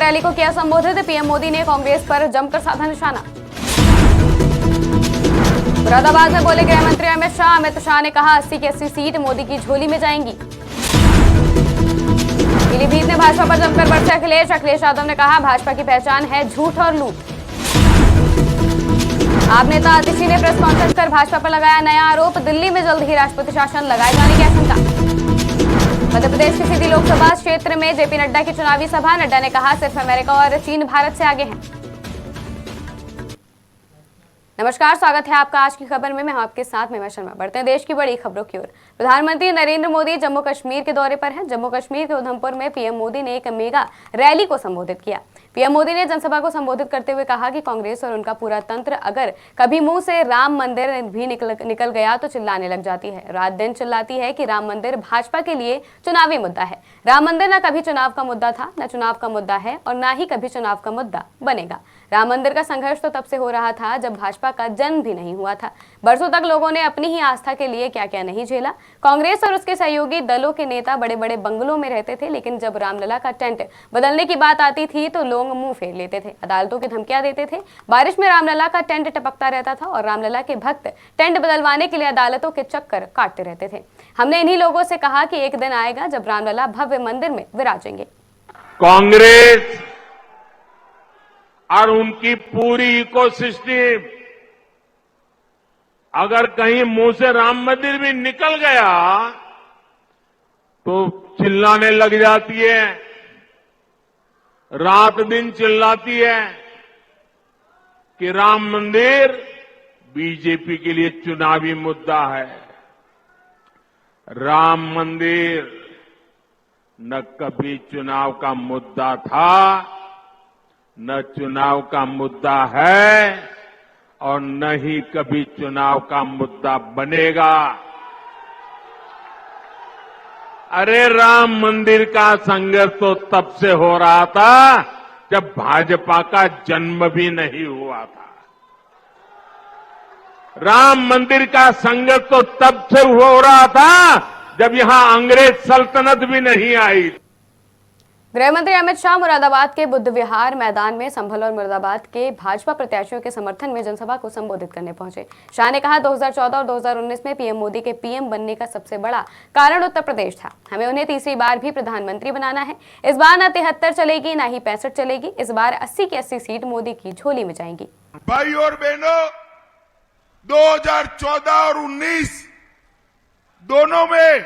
Rally को किया संबोधित। पीएम मोदी ने कांग्रेस पर जमकर साधा निशाना। मुरादाबाद में बोले गृह मंत्री अमित शाह। अमित शाह ने कहा 80 की 80 सीट मोदी की झोली में जाएंगी। पीलीभीत में भाजपा पर जमकर बरसे अखिलेश। अखिलेश यादव ने कहा भाजपा की पहचान है झूठ और लूट। आप नेता आतिशी ने प्रेस कॉन्फ्रेंस कर भाजपा पर लगाया नया आरोप। दिल्ली में जल्द ही राष्ट्रपति शासन लगाए जाने की आशंका। मध्य प्रदेश की सीधी लोकसभा क्षेत्र में जेपी नड्डा की चुनावी सभा। नड्डा ने कहा सिर्फ अमेरिका और चीन भारत से आगे हैं। नमस्कार, स्वागत है आपका आज की खबर में। मैं आपके साथ महिमा शर्मा। बढ़ते हैं देश की बड़ी खबरों की ओर। प्रधानमंत्री नरेंद्र मोदी जम्मू कश्मीर के दौरे पर हैं। जम्मू कश्मीर के उधमपुर में पीएम मोदी ने एक मेगा रैली को संबोधित किया। पीएम मोदी ने जनसभा को संबोधित करते हुए कहा कि कांग्रेस और उनका पूरा तंत्र अगर कभी मुंह से राम मंदिर भी निकल गया तो चिल्लाने लग जाती है। रात दिन चिल्लाती है कि राम मंदिर भाजपा के लिए चुनावी मुद्दा है। राम मंदिर न कभी चुनाव का मुद्दा था, न चुनाव का मुद्दा है और न ही कभी चुनाव का मुद्दा बनेगा। राम मंदिर का संघर्ष तो तब से हो रहा था जब भाजपा का जन्म भी नहीं हुआ था। बरसों तक लोगों ने अपनी ही आस्था के लिए क्या क्या नहीं झेला। कांग्रेस और उसके सहयोगी दलों के नेता बड़े बड़े बंगलों में रहते थे, लेकिन जब रामलला का टेंट बदलने की बात आती थी तो लोग मुंह फेर लेते थे, अदालतों की धमकियां देते थे। बारिश में रामलला का टेंट टपकता रहता था और रामलला के भक्त टेंट बदलवाने के लिए अदालतों के चक्कर काटते रहते थे। हमने इन्हीं लोगों से कहा कि एक दिन आएगा जब रामलला भव्य मंदिर में विराजेंगे। कांग्रेस और उनकी पूरी इकोसिस्टम अगर कहीं मुंह से राम मंदिर भी निकल गया तो चिल्लाने लग जाती है, रात दिन चिल्लाती है कि राम मंदिर बीजेपी के लिए चुनावी मुद्दा है। राम मंदिर न कभी चुनाव का मुद्दा था, न चुनाव का मुद्दा है और न ही कभी चुनाव का मुद्दा बनेगा। अरे राम मंदिर का संघर्ष तो तब से हो रहा था जब भाजपा का जन्म भी नहीं हुआ था। राम मंदिर का संघर्ष तो तब से हो रहा था जब यहां अंग्रेज सल्तनत भी नहीं आई। गृह मंत्री अमित शाह मुरादाबाद के बुद्ध विहार मैदान में संभल और मुरादाबाद के भाजपा प्रत्याशियों के समर्थन में जनसभा को संबोधित करने पहुंचे। शाह ने कहा 2014 और 2019 में पीएम मोदी के पीएम बनने का सबसे बड़ा कारण उत्तर प्रदेश था। हमें उन्हें तीसरी बार भी प्रधानमंत्री बनाना है। इस बार न 73 चलेगी न ही 65 चलेगी। इस बार 80 की 80 सीट मोदी की झोली में जाएंगी। भाई और बहनों, 2014 और 19 दोनों में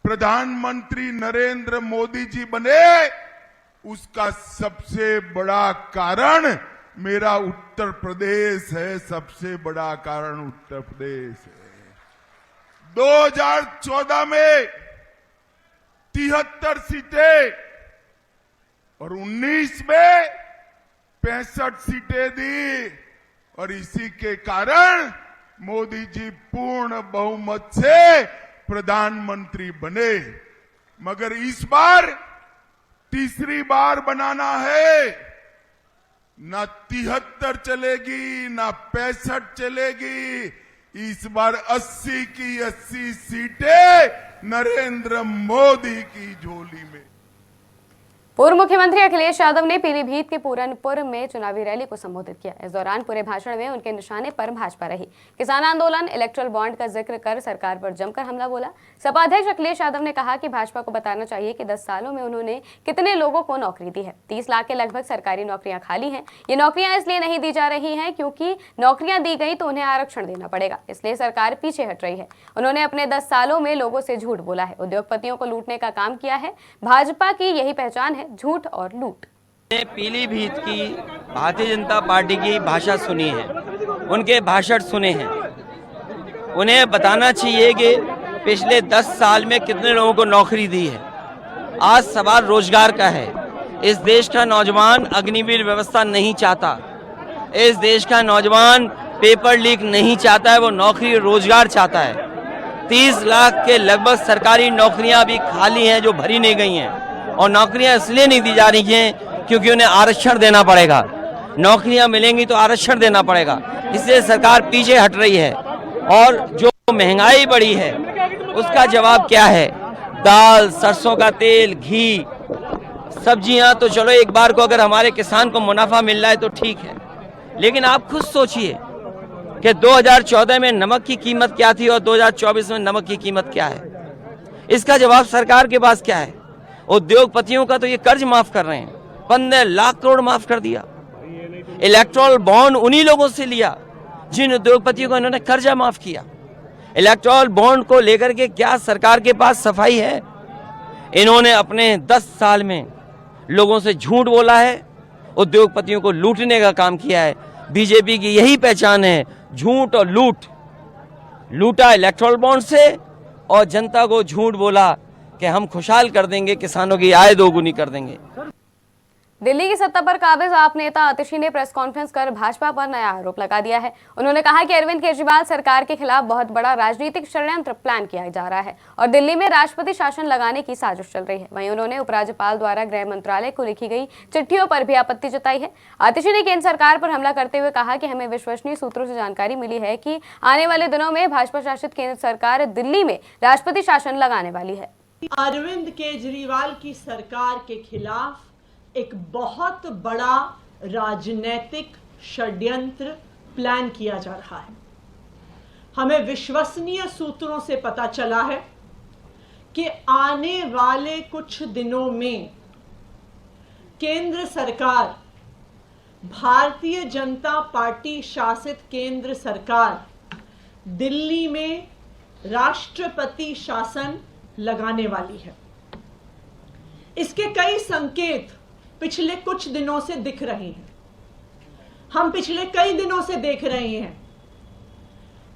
प्रधानमंत्री नरेंद्र मोदी जी बने, उसका सबसे बड़ा कारण मेरा उत्तर प्रदेश है। सबसे बड़ा कारण उत्तर प्रदेश है। 2014 में 73 सीटें और 19 में 65 सीटें दी और इसी के कारण मोदी जी पूर्ण बहुमत से प्रधानमंत्री बने। मगर इस बार तीसरी बार बनाना है। न 73 चलेगी न 65 चलेगी। इस बार 80 की 80 सीटें नरेंद्र मोदी की झोली में। पूर्व मुख्यमंत्री अखिलेश यादव ने पीलीभीत के पूरनपुर में चुनावी रैली को संबोधित किया। इस दौरान पूरे भाषण में उनके निशाने पर भाजपा रही। किसान आंदोलन, इलेक्ट्रल बॉन्ड का जिक्र कर सरकार पर जमकर हमला बोला। सपा अध्यक्ष अखिलेश यादव ने कहा कि भाजपा को बताना चाहिए कि 10 सालों में उन्होंने कितने लोगों को नौकरी दी है। 30 लाख के लगभग सरकारी नौकरियां खाली हैं। ये नौकरियां इसलिए नहीं दी जा रही हैं क्योंकि नौकरियां दी गई तो उन्हें आरक्षण देना पड़ेगा, इसलिए सरकार पीछे हट रही है। उन्होंने अपने 10 सालों में लोगों से झूठ बोला है, उद्योगपतियों को लूटने का काम किया है। भाजपा की यही पहचान है, झूठ और लूट। पीलीभीत की भारतीय जनता पार्टी की भाषा सुनी है, उनके भाषण सुने हैं। उन्हें बताना चाहिए कि पिछले 10 साल में कितने लोगों को नौकरी दी है। आज सवाल रोजगार का है। इस देश का नौजवान अग्निवीर व्यवस्था नहीं चाहता। इस देश का नौजवान पेपर लीक नहीं चाहता है, वो नौकरी रोजगार चाहता है। 30 लाख के लगभग सरकारी नौकरियां अभी खाली हैं जो भरी नहीं गई हैं, और नौकरियां इसलिए नहीं दी जा रही हैं क्योंकि उन्हें आरक्षण देना पड़ेगा। नौकरियां मिलेंगी तो आरक्षण देना पड़ेगा, इसलिए सरकार पीछे हट रही है। और जो महंगाई बढ़ी है उसका जवाब क्या है? दाल, सरसों का तेल, घी, सब्जियां तो चलो एक बार को अगर हमारे किसान को मुनाफा मिल रहा है तो ठीक है, लेकिन आप खुद सोचिए कि 2014 में नमक की कीमत क्या थी और 2024 में नमक की कीमत क्या है। इसका जवाब सरकार के पास क्या है? उद्योगपतियों का तो ये कर्ज माफ कर रहे हैं, 15 लाख करोड़ माफ कर दिया। इलेक्ट्रॉल बॉन्ड उन्हीं लोगों से लिया जिन उद्योगपतियों को इन्होंने कर्जा माफ किया। इलेक्ट्रॉल बॉन्ड को लेकर के क्या सरकार के पास सफाई है? इन्होंने अपने 10 साल में लोगों से झूठ बोला है, उद्योगपतियों को लूटने का काम किया है। बीजेपी की यही पहचान है, झूठ और लूट। लूटा इलेक्ट्रॉल बॉन्ड से और जनता को झूठ बोला कि हम खुशहाल कर देंगे, किसानों की आय दोगुनी कर देंगे। दिल्ली की सत्ता पर काबिज आप नेता आतिशी ने प्रेस कॉन्फ्रेंस कर भाजपा पर नया आरोप लगा दिया है। उन्होंने कहा कि अरविंद केजरीवाल सरकार के खिलाफ बहुत बड़ा राजनीतिक षड्यंत्र प्लान किया जा रहा है और दिल्ली में राष्ट्रपति शासन लगाने की साजिश चल रही है। वहीं उन्होंने उपराज्यपाल द्वारा गृह मंत्रालय को लिखी गई चिट्ठियों पर भी आपत्ति जताई है। आतिशी ने केंद्र सरकार पर हमला करते हुए कहा कि हमें विश्वसनीय सूत्रों से जानकारी मिली है कि आने वाले दिनों में भाजपा शासित केंद्र सरकार दिल्ली में राष्ट्रपति शासन लगाने वाली है। अरविंद केजरीवाल की सरकार के खिलाफ एक बहुत बड़ा राजनीतिक षड्यंत्र प्लान किया जा रहा है। हमें विश्वसनीय सूत्रों से पता चला है कि आने वाले कुछ दिनों में केंद्र सरकार, भारतीय जनता पार्टी शासित केंद्र सरकार दिल्ली में राष्ट्रपति शासन लगाने वाली है। इसके कई संकेत पिछले कुछ दिनों से दिख रहे हैं। हम पिछले कई दिनों से देख रहे हैं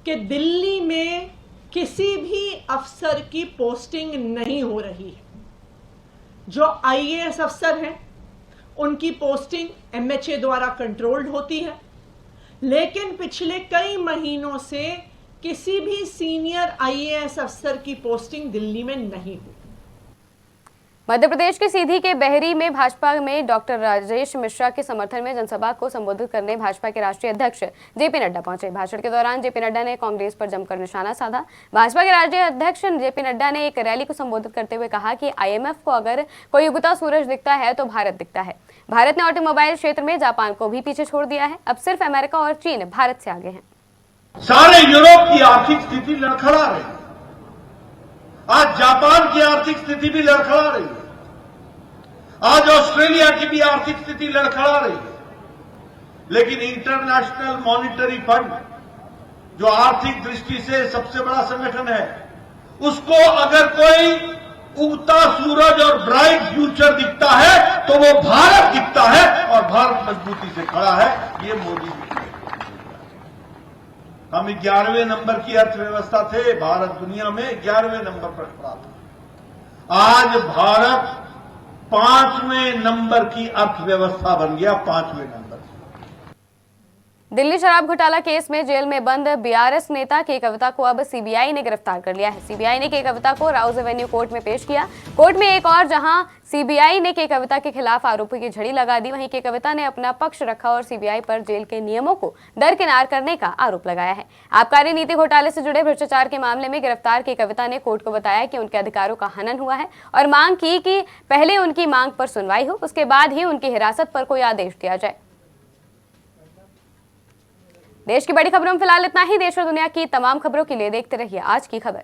कि दिल्ली में किसी भी अफसर की पोस्टिंग नहीं हो रही है। जो आईएएस अफसर हैं उनकी पोस्टिंग एमएचए द्वारा कंट्रोल्ड होती है, लेकिन पिछले कई महीनों से किसी भी सीनियर आईएएस अफसर की पोस्टिंग दिल्ली में नहीं हुई। मध्य प्रदेश के सीधी के बहरी में भाजपा में डॉक्टर राजेश मिश्रा के समर्थन में जनसभा को संबोधित करने भाजपा के राष्ट्रीय अध्यक्ष जेपी नड्डा पहुंचे। भाषण के दौरान जेपी नड्डा ने कांग्रेस पर जमकर निशाना साधा। भाजपा के राष्ट्रीय अध्यक्ष जेपी नड्डा ने एक रैली को संबोधित करते हुए कहा कि आईएमएफ को अगर कोई उगता सूरज दिखता है तो भारत दिखता है। भारत ने ऑटोमोबाइल क्षेत्र में जापान को भी पीछे छोड़ दिया है। अब सिर्फ अमेरिका और चीन भारत से आगे हैं। सारे यूरोप की आर्थिक स्थिति लड़खड़ा रही है। आज जापान की आर्थिक स्थिति भी लड़खड़ा रही है। आज ऑस्ट्रेलिया की भी आर्थिक स्थिति लड़खड़ा रही है। लेकिन इंटरनेशनल मॉनिटरी फंड, जो आर्थिक दृष्टि से सबसे बड़ा संगठन है, उसको अगर कोई उगता सूरज और ब्राइट फ्यूचर दिखता है तो वो भारत दिखता है और भारत मजबूती से खड़ा है। ये मोदी जी। हम 11वें नंबर की अर्थव्यवस्था थे, भारत दुनिया में 11वें नंबर पर खड़ा था। आज भारत 5वें नंबर की अर्थव्यवस्था बन गया, 5वें नंबर। दिल्ली शराब घोटाला केस में जेल में बंद बीआरएस नेता के कविता को अब सीबीआई ने गिरफ्तार कर लिया है। सीबीआई ने के कविता को राउज एवेन्यू कोर्ट में पेश किया। कोर्ट में एक और जहां सीबीआई ने के कविता के खिलाफ आरोपी की झड़ी लगा दी, वहीं के कविता ने अपना पक्ष रखा और सीबीआई पर जेल के नियमों को दरकिनार करने का आरोप लगाया है। आबकारी नीति घोटाले से जुड़े भ्रष्टाचार के मामले में गिरफ्तार के कविता ने कोर्ट को बताया कि उनके अधिकारों का हनन हुआ है और मांग की कि पहले उनकी मांग पर सुनवाई हो, उसके बाद ही उनकी हिरासत पर कोई आदेश दिया जाए। देश की बड़ी खबरों में फिलहाल इतना ही। देश और दुनिया की तमाम खबरों के लिए देखते रहिए आज की खबर।